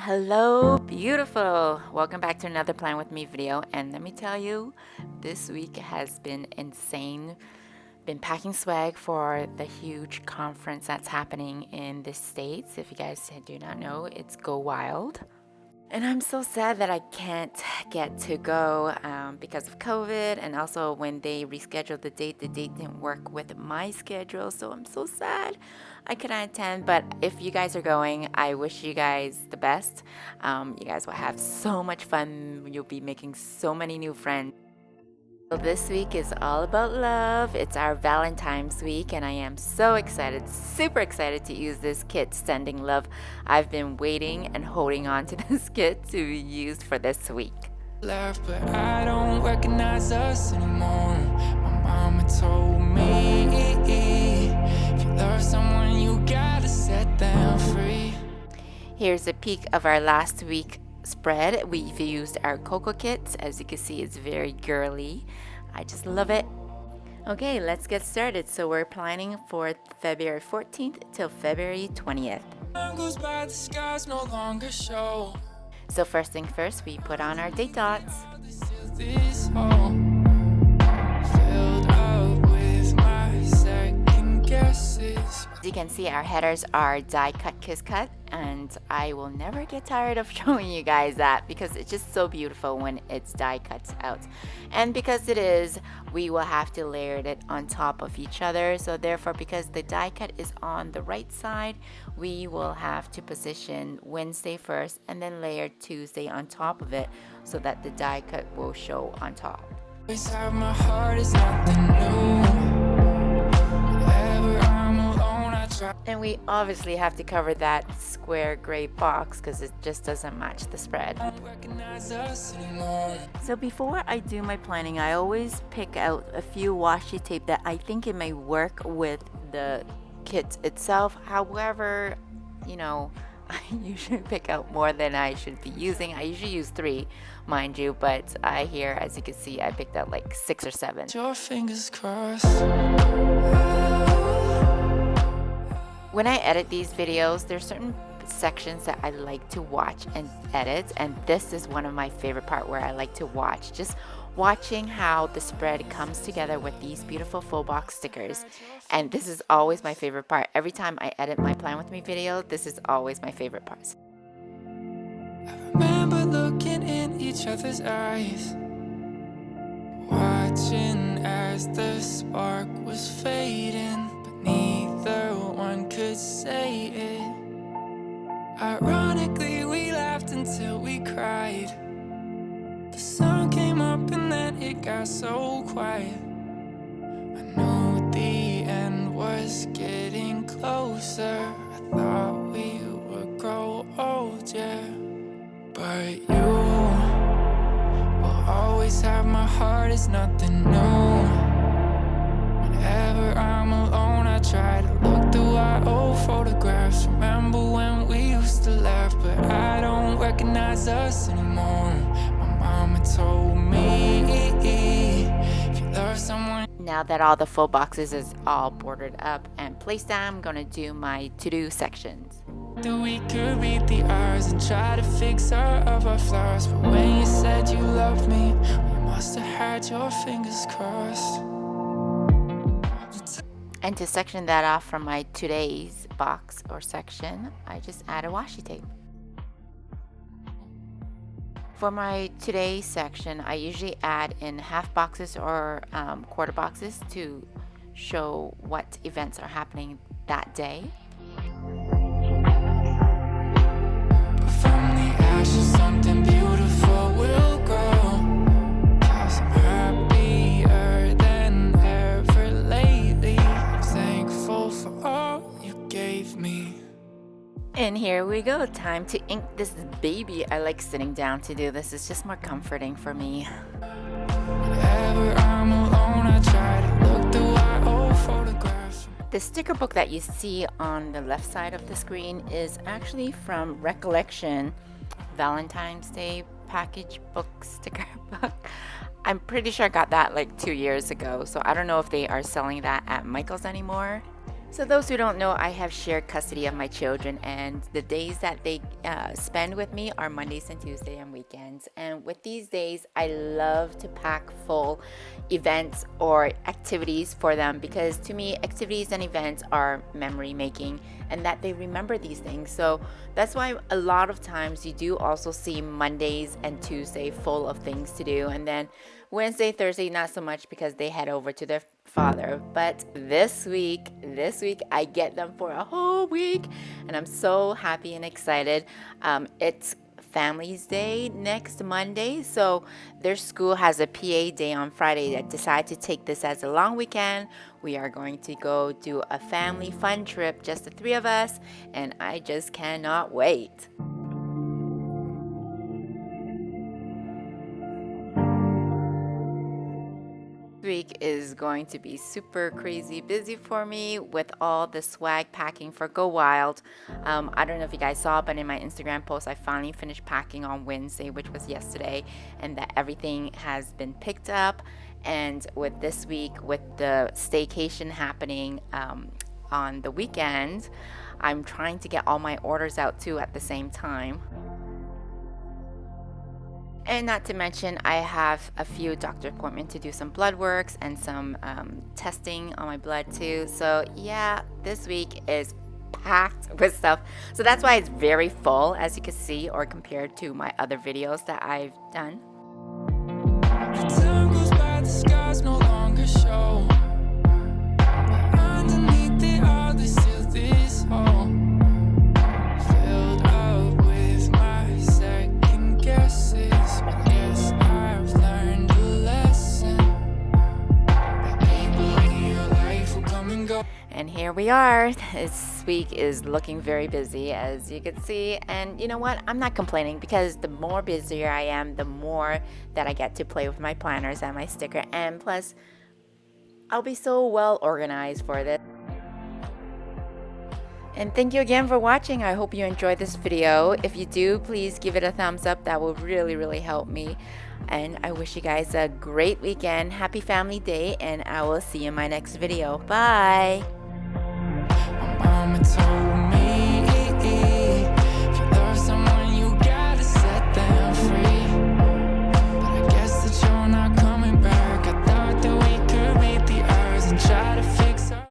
Hello, beautiful. Welcome back to another Plan With Me video. And let me tell you, this week has been insane. Been packing swag for the huge conference that's happening in the States. If you guys do not know, it's Go Wild. And I'm so sad that I can't get to go because of COVID, and also when they rescheduled the date didn't work with my schedule, so I'm so sad I cannot attend. But if you guys are going, I wish you guys the best. You guys will have so much fun. You'll be making so many new friends. So this week is all about love. It's our Valentine's week, and I am so excited, super excited to use this kit, Sending Love. I've been waiting and holding on to this kit to be used for this week. Left, but I don't recognize us anymore. My mama told me, if you love someone, you gotta set them free. Here's a peek of our last week spread. We've used our cocoa kits. As you can see, it's very girly. I just love it. Okay, let's get started. So we're planning for February 14th till February 20th. Time goes by, the skies no longer show. So first thing first, we put on our date dots. This home filled up with my second guesses. As you can see, our headers are die cut kiss cut, and I will never get tired of showing you guys that because it's just so beautiful when it's die cut out. And because it is, we will have to layer it on top of each other. So therefore, because the die cut is on the right side, we will have to position Wednesday first and then layer Tuesday on top of it so that the die cut will show on top. Inside my heart is nothing new. Whenever I'm alone, I try. And we obviously have to cover that square gray box because it just doesn't match the spread. I don't recognize us anymore. So before I do my planning, I always pick out a few washi tape that I think it may work with the kit itself. However, you know, I usually pick out more than I should be using. I usually use 3, mind you, but I here, as you can see, I picked out like 6 or 7. Your fingers crossed. When I edit these videos, there's certain sections that I like to watch and edit, and this is one of my favorite part where I like to watch, just watching how the spread comes together with these beautiful full box stickers. And this is always my favorite part. Every time I edit my Plan With Me video, this is always my favorite part. I remember looking in each other's eyes, watching as the spark was fading, but neither one could say it. Ironically, we laughed until we cried. The sun came up and then it got so quiet. I knew the end was getting closer. I thought we would grow old, yeah. But you will always have my heart, it's nothing new. Whenever I'm alone, I try to look through our old photographs. Remember when we used to laugh, but I don't recognize us anymore. My mama told me, if you love someone. Now that all the full boxes is all bordered up and placed down, I'm gonna do my to-do sections. We could read the eyes and try to fix all of our flaws, but when you said you loved me, you must have had your fingers crossed. And to section that off from my today's box or section, I just add a washi tape. For my today section, I usually add in half boxes or quarter boxes to show what events are happening that day. From the ashes, something beautiful will grow. 'Cause I'm happier than ever lately. I'm thankful for all you gave me. And here we go, time to ink this baby. I like sitting down to do this, it's just more comforting for me. Whenever I'm alone, I try to look through our old photographs. The sticker book that you see on the left side of the screen is actually from Recollection Valentine's Day package book sticker book. I'm pretty sure I got that like 2 years ago, so I don't know if they are selling that at Michael's anymore. So those who don't know, I have shared custody of my children, and the days that they spend with me are Mondays and Tuesdays and weekends. And with these days, I love to pack full events or activities for them, because to me, activities and events are memory making and that they remember these things. So that's why a lot of times you do also see Mondays and Tuesday full of things to do, and then Wednesday, Thursday, not so much because they head over to their father. But this week, I get them for a whole week, and I'm so happy and excited. It's Families Day next Monday, so their school has a PA day on Friday. That decided to take this as a long weekend. We are going to go do a family fun trip, just the three of us, and I just cannot wait. Week is going to be super crazy busy for me with all the swag packing for Go Wild. I don't know if you guys saw, but in my Instagram post, I finally finished packing on Wednesday, which was yesterday, and that everything has been picked up. And with this week, with the staycation happening on the weekend, I'm trying to get all my orders out too at the same time. And not to mention, I have a few doctor appointments to do some blood works and some testing on my blood too. So yeah, this week is packed with stuff. So that's why it's very full, as you can see, or compared to my other videos that I've done. Time goes by, the scars no longer show. Underneath it all, there's still this hole filled up with my second guesses. I guess I've learned a lesson that people in your life will come and go. And here we are. This week is looking very busy, as you can see. And you know what? I'm not complaining, because the more busier I am, the more that I get to play with my planners and my sticker. And plus, I'll be so well organized for this. And thank you again for watching. I hope you enjoyed this video. If you do, please give it a thumbs up. That will really help me. And I wish you guys a great weekend. Happy Family Day, and I will see you in my next video. Bye.